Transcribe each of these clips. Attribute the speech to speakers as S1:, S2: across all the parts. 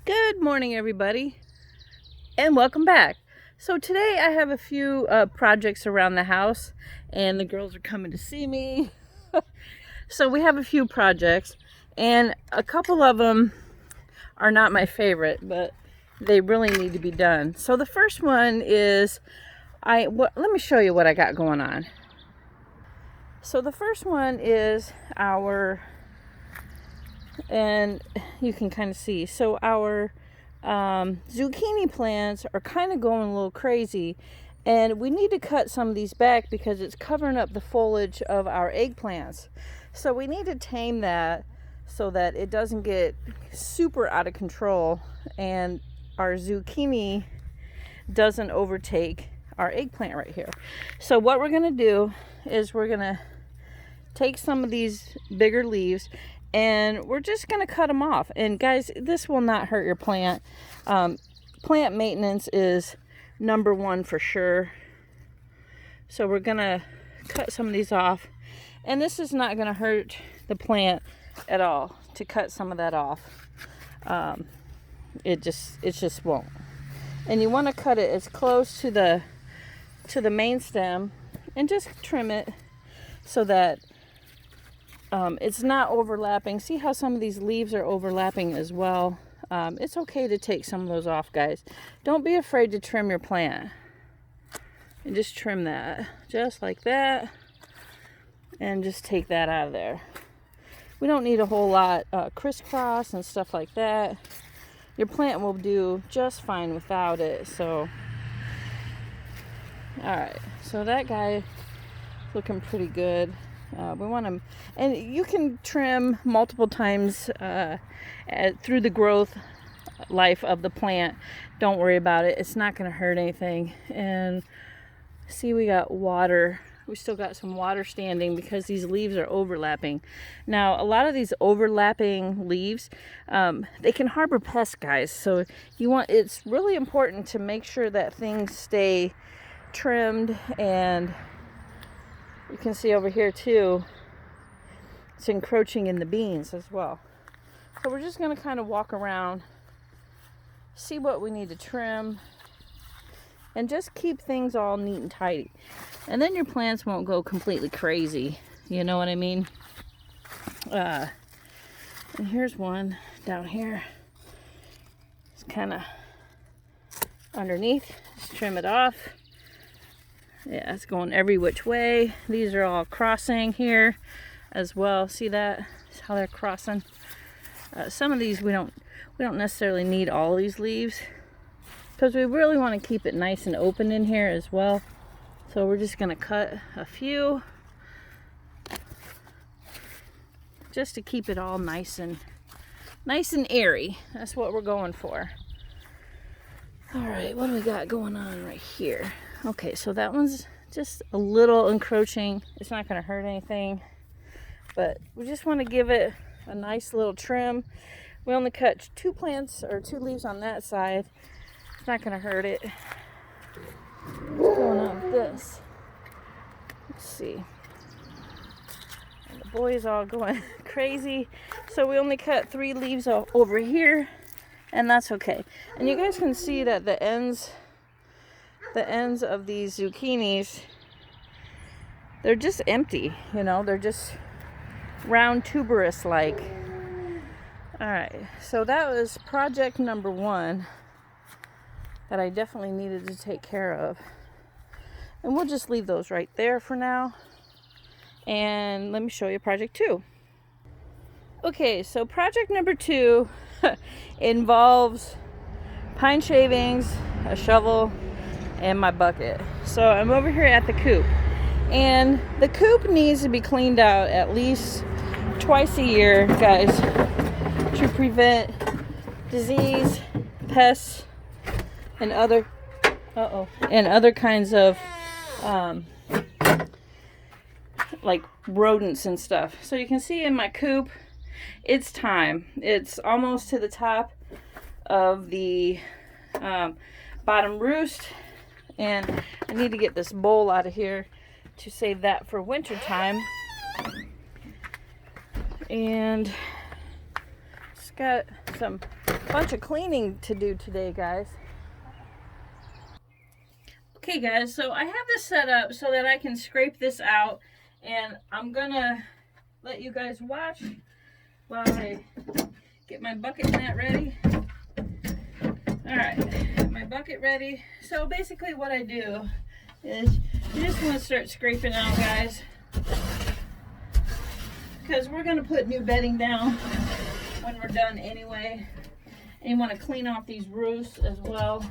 S1: Good morning, everybody, and welcome back. So today I have a few projects around the house, and the girls are coming to see me. So we have a few projects, and a couple of them are not my favorite, but they really need to be done. So the first one is, let me show you what I got going on. So the first one is and you can kind of see, so our zucchini plants are kind of going a little crazy, and we need to cut some of these back because it's covering up the foliage of our eggplants. So we need to tame that so that it doesn't get super out of control and our zucchini doesn't overtake our eggplant right here. So what we're going to do is we're going to take some of these bigger leaves and we're just going to cut them off. And guys, this will not hurt your plant. Plant maintenance is number one for sure. So we're going to cut some of these off. And this is not going to hurt the plant at all to cut some of that off. It just won't. And you want to cut it as close to the main stem and just trim it so that it's not overlapping. See how some of these leaves are overlapping as well? It's okay to take some of those off, guys. Don't be afraid to trim your plant. And just trim that, just like that. And just take that out of there. We don't need a whole lot crisscross and stuff like that. Your plant will do just fine without it. So, alright, so that guy is looking pretty good. We want to, and you can trim multiple times through the growth life of the plant. Don't worry about it. It's not going to hurt anything. And see, we got water. We still got some water standing because these leaves are overlapping. Now, a lot of these overlapping leaves, they can harbor pests, guys. So it's really important to make sure that things stay trimmed. And you can see over here too, it's encroaching in the beans as well. So we're just going to kind of walk around, see what we need to trim, and just keep things all neat and tidy. And then your plants won't go completely crazy. You know what I mean? And here's one down here. It's kind of underneath. Just trim it off. Yeah, it's going every which way. These are all crossing here as well. See that? That's how they're crossing. Some of these we don't necessarily need all these leaves because we really want to keep it nice and open in here as well. So we're just going to cut a few just to keep it all nice and airy. That's what we're going for. All right, what do we got going on right here? Okay, so that one's just a little encroaching. It's not going to hurt anything, but we just want to give it a nice little trim. We only cut two leaves on that side. It's not going to hurt it. What's going on with this? Let's see. And the boy's all going crazy. So we only cut 3 leaves over here, and that's okay. And you guys can see that the ends of these zucchinis, they're just empty, they're just round tuberous like. All right, so that was project number 1 that I definitely needed to take care of, and we'll just leave those right there for now, and let me show you project 2. Okay, so project number 2 involves pine shavings, a shovel, and my bucket. So I'm over here at the coop, and the coop needs to be cleaned out at least twice a year, guys, to prevent disease, pests, and other kinds of like rodents and stuff. So you can see in my coop, it's time. It's almost to the top of the bottom roost. And I need to get this bowl out of here to save that for winter time. And it's got some bunch of cleaning to do today, guys. Okay guys, so I have this set up so that I can scrape this out, and I'm gonna let you guys watch while I get my bucket and that ready. Alright, my bucket ready. So basically what I do is you just want to start scraping out, guys, because we're going to put new bedding down when we're done anyway. And you want to clean off these roofs as well.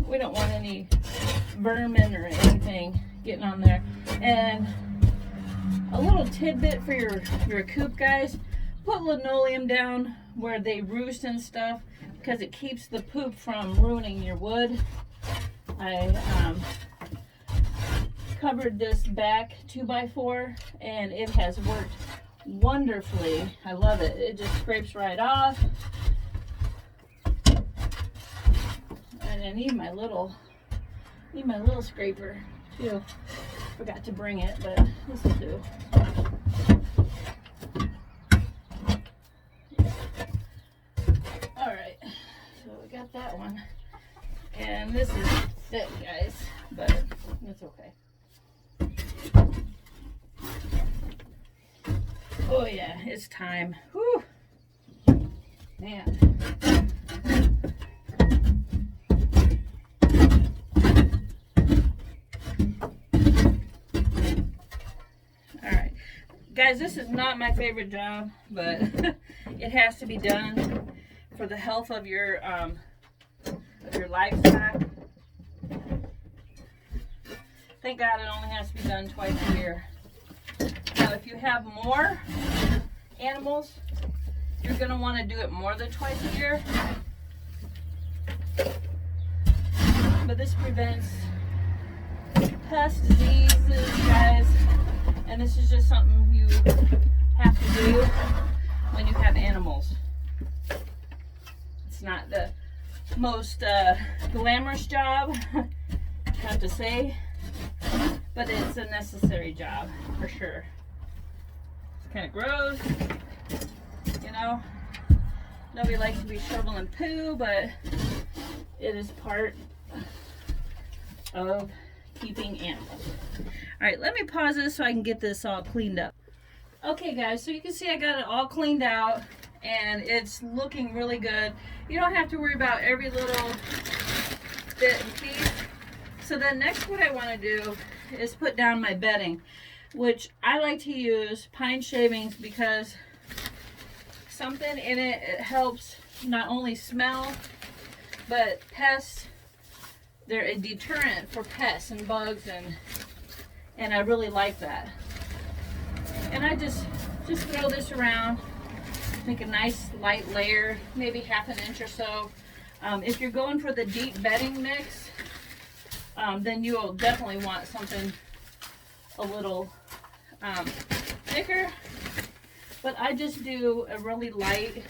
S1: We don't want any vermin or anything getting on there. And a little tidbit for your coop, guys, put linoleum down where they roost and stuff, because it keeps the poop from ruining your wood. I covered this back 2x4 and it has worked wonderfully. I love it. It just scrapes right off. And I need my little scraper too. Forgot to bring it, but this will do. Alright, so we got that one. And this is thick, guys, but it's okay. Oh yeah, it's time. Whew. Man. Alright. Guys, this is not my favorite job, but it has to be done for the health of your livestock. Thank God it only has to be done twice a year. Now, if you have more animals, you're going to want to do it more than twice a year. But this prevents pest diseases, guys. And this is just something you have to do when you have animals. It's not the most glamorous job, I have to say, but it's a necessary job for sure. It's kind of gross, you know. Nobody likes to be shoveling poo, but it is part of keeping animals. All right, let me pause this so I can get this all cleaned up. Okay guys, so you can see I got it all cleaned out and it's looking really good. You don't have to worry about every little bit and piece. So then next what I want to do is put down my bedding, which I like to use pine shavings because something in it, it helps not only smell, but pests. They're a deterrent for pests and bugs, and I really like that. And I just throw this around, make a nice light layer, maybe half an inch or so. If you're going for the deep bedding mix, then you will definitely want something a little thicker. But I just do a really light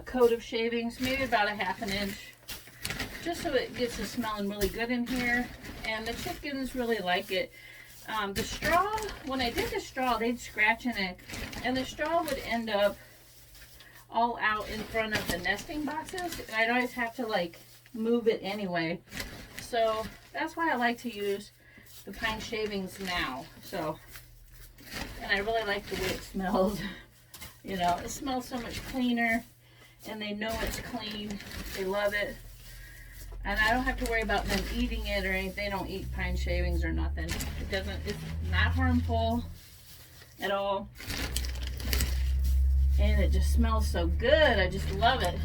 S1: coat of shavings, maybe about a half an inch, just so it gets it smelling really good in here. And the chickens really like it. The straw, when I did the straw, they'd scratch in it, and the straw would end up all out in front of the nesting boxes. I'd always have to like move it anyway. So that's why I like to use the pine shavings now. So, and I really like the way it smells. You know, it smells so much cleaner, and they know it's clean. They love it. And I don't have to worry about them eating it or anything. They don't eat pine shavings or nothing. It's not harmful at all. And it just smells so good. I just love it.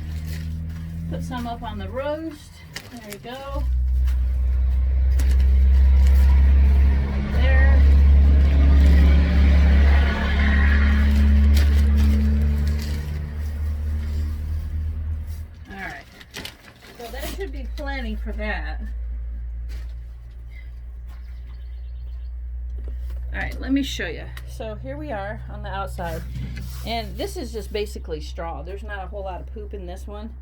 S1: Put some up on the roast. There you go. Right there. Alright. So that should be plenty for that. Alright, let me show you. So here we are on the outside. And this is just basically straw. There's not a whole lot of poop in this one.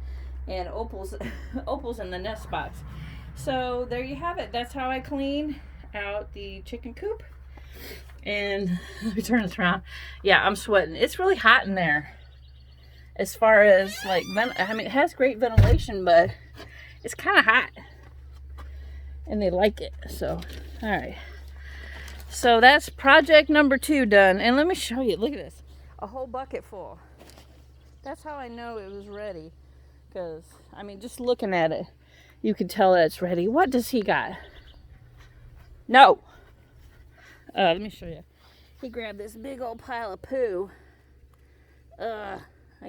S1: And Opal's in the nest box. So there you have it. That's how I clean out the chicken coop. And let me turn this around. Yeah, I'm sweating. It's really hot in there. As far as like, I mean, it has great ventilation, but it's kind of hot. And they like it. So, all right. So that's project number 2 done. And let me show you. Look at this. A whole bucket full. That's how I know it was ready. Because, I mean, just looking at it, you can tell that it's ready. What does he got? No. Let me show you. He grabbed this big old pile of poo. I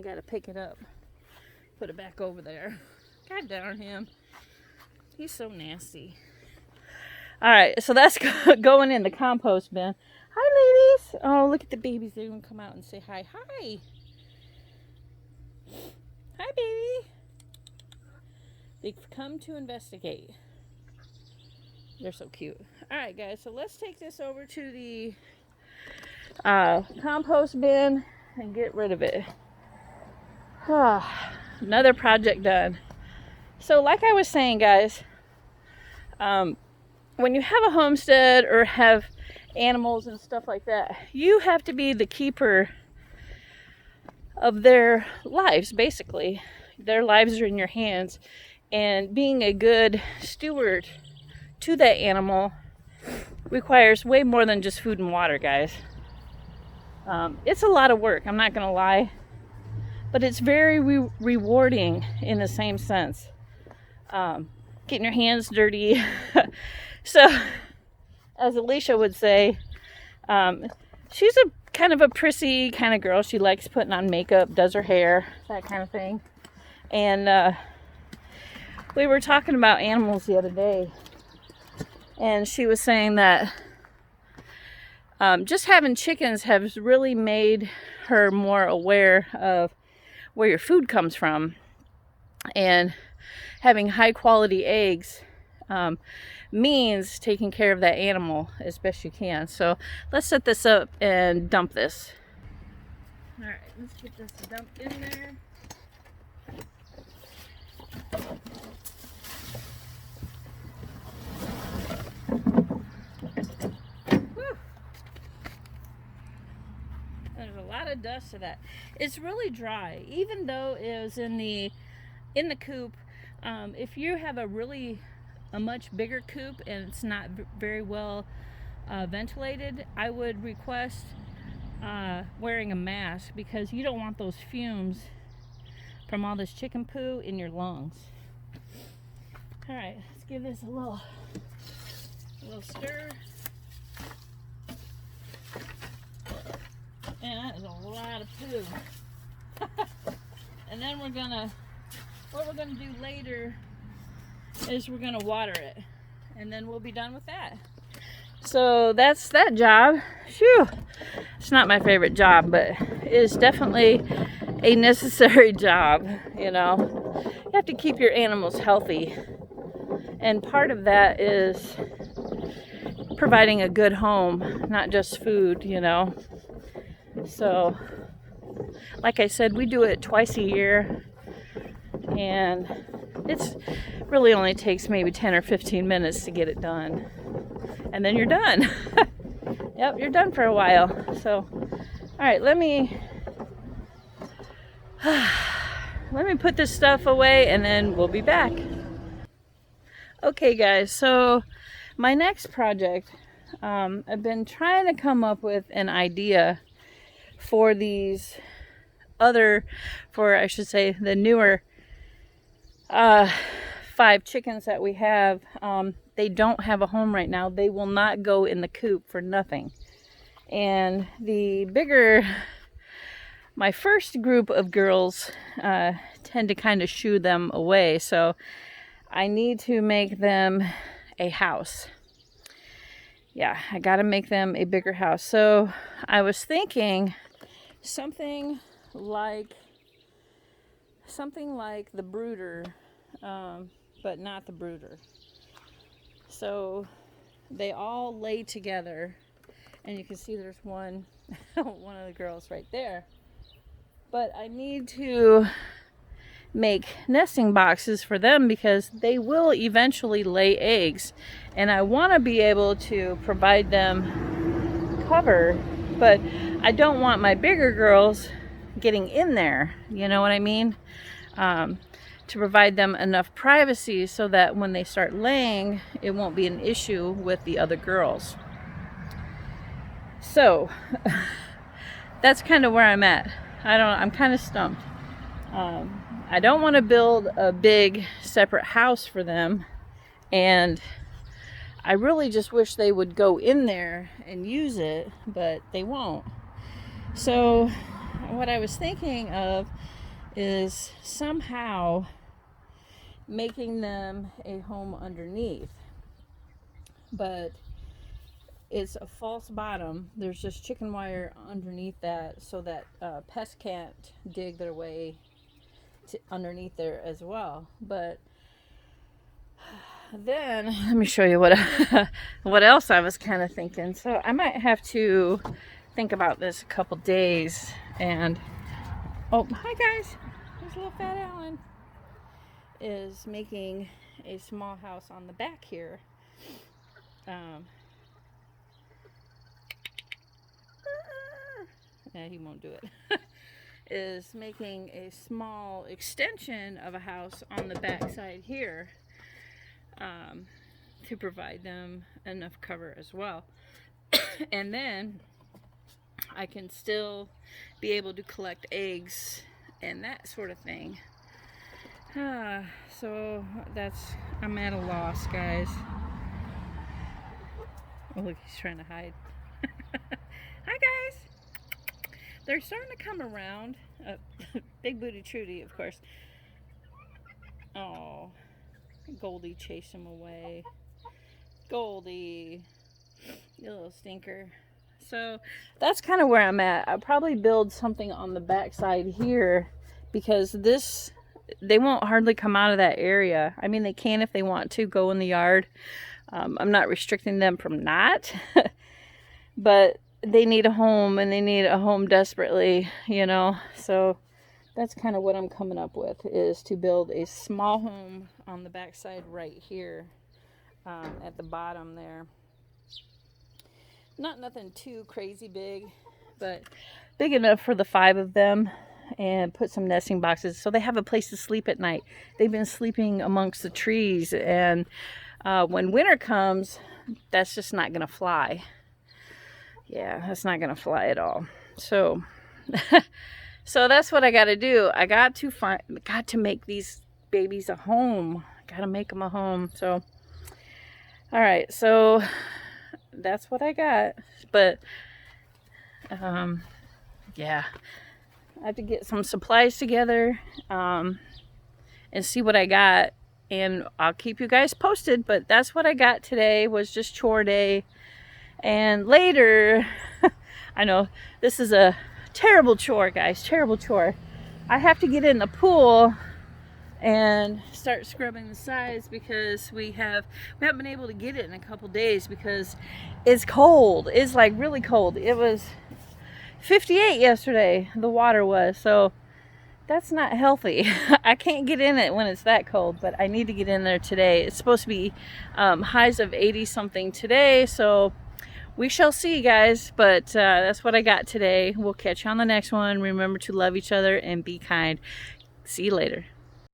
S1: gotta pick it up. Put it back over there. God darn him. He's so nasty. Alright, so that's going in the compost bin. Hi, ladies. Oh, look at the babies. They're gonna come out and say hi. Hi. Hi, baby. They've come to investigate. They're so cute. Alright, guys, so let's take this over to the compost bin and get rid of it. Another project done. So like I was saying, guys, when you have a homestead or have animals and stuff like that, you have to be the keeper of their lives, basically. Their lives are in your hands, and being a good steward to that animal requires way more than just food and water, guys. It's a lot of work, I'm not gonna lie, but it's very rewarding in the same sense. Getting your hands dirty. So, as Alicia would say, she's a kind of a prissy kind of girl. She likes putting on makeup, does her hair, that kind of thing. And we were talking about animals the other day, and she was saying that just having chickens has really made her more aware of where your food comes from, and having high quality eggs means taking care of that animal as best you can. So let's set this up and dump this. All right, let's get this dumped in there. Whew. There's a lot of dust to that. It's really dry, even though it was in the coop. If you have a much bigger coop and it's not very well ventilated, I would request wearing a mask, because you don't want those fumes from all this chicken poo in your lungs. All right, let's give this a little stir. And that is a lot of poo. And then what we're gonna do later is we're gonna water it, and then we'll be done with that. So that's that job. Phew, it's not my favorite job, but it is definitely a necessary job. You know, you have to keep your animals healthy, and part of that is providing a good home, not just food, you know. So like I said, we do it twice a year, and it's really only takes maybe 10 or 15 minutes to get it done, and then you're done. Yep, you're done for a while. So all right, let me put this stuff away, and then we'll be back. Okay guys, so my next project, I've been trying to come up with an idea for these I should say the newer 5 chickens that we have. They don't have a home right now. They will not go in the coop for nothing. And the bigger, my first group of girls tend to kind of shoo them away. So I need to make them a house. Yeah, I got to make them a bigger house. So I was thinking something like the brooder, but not the brooder. So they all lay together, and you can see there's one of the girls right there. But I need to make nesting boxes for them, because they will eventually lay eggs, and I want to be able to provide them cover, but I don't want my bigger girls getting in there, you know what I mean? To provide them enough privacy so that when they start laying, it won't be an issue with the other girls. So that's kind of where I'm at. I'm kind of stumped. I don't want to build a big separate house for them, and I really just wish they would go in there and use it, but they won't. So what I was thinking of is somehow making them a home underneath, but it's a false bottom. There's just chicken wire underneath that so that pests can't dig their way underneath there as well. But then let me show you what else I was kind of thinking. So I might have to think about this a couple days. And oh, hi guys, there's little fat Alan. Is making a small house on the back here. Yeah, he won't do it. Is making a small extension of a house on the back side here, to provide them enough cover as well. And then I can still be able to collect eggs and that sort of thing. So I'm at a loss, guys. Oh, look, he's trying to hide. Hi, guys. They're starting to come around. Big Booty Trudy, of course. Oh, Goldie chased him away. Goldie, you little stinker. So that's kind of where I'm at. I'll probably build something on the back side here, because they won't hardly come out of that area. I mean, they can if they want to go in the yard. I'm not restricting them from not, but they need a home, and they need a home desperately, you know. So that's kind of what I'm coming up with, is to build a small home on the backside right here, at the bottom there. Not nothing too crazy big, but big enough for the 5 of them, and put some nesting boxes so they have a place to sleep at night. They've been sleeping amongst the trees, and when winter comes, that's just not gonna fly. Yeah, that's not gonna fly at all. So so that's what I got to do. I got to make these babies a home. Got to make them a home. So all right, so that's what I got. But yeah, I have to get some supplies together, and see what I got, and I'll keep you guys posted. But that's what I got today, was just chore day. And later, I know this is a terrible chore, guys, terrible chore. I have to get in the pool and start scrubbing the sides, because we haven't been able to get it in a couple days because it's cold. It's like really cold. It was 58 yesterday, the water was, so that's not healthy. I can't get in it when it's that cold, but I need to get in there today. It's supposed to be highs of 80 something today, so we shall see, guys. But that's what I got today. We'll catch you on the next one. Remember to love each other and be kind. See you later.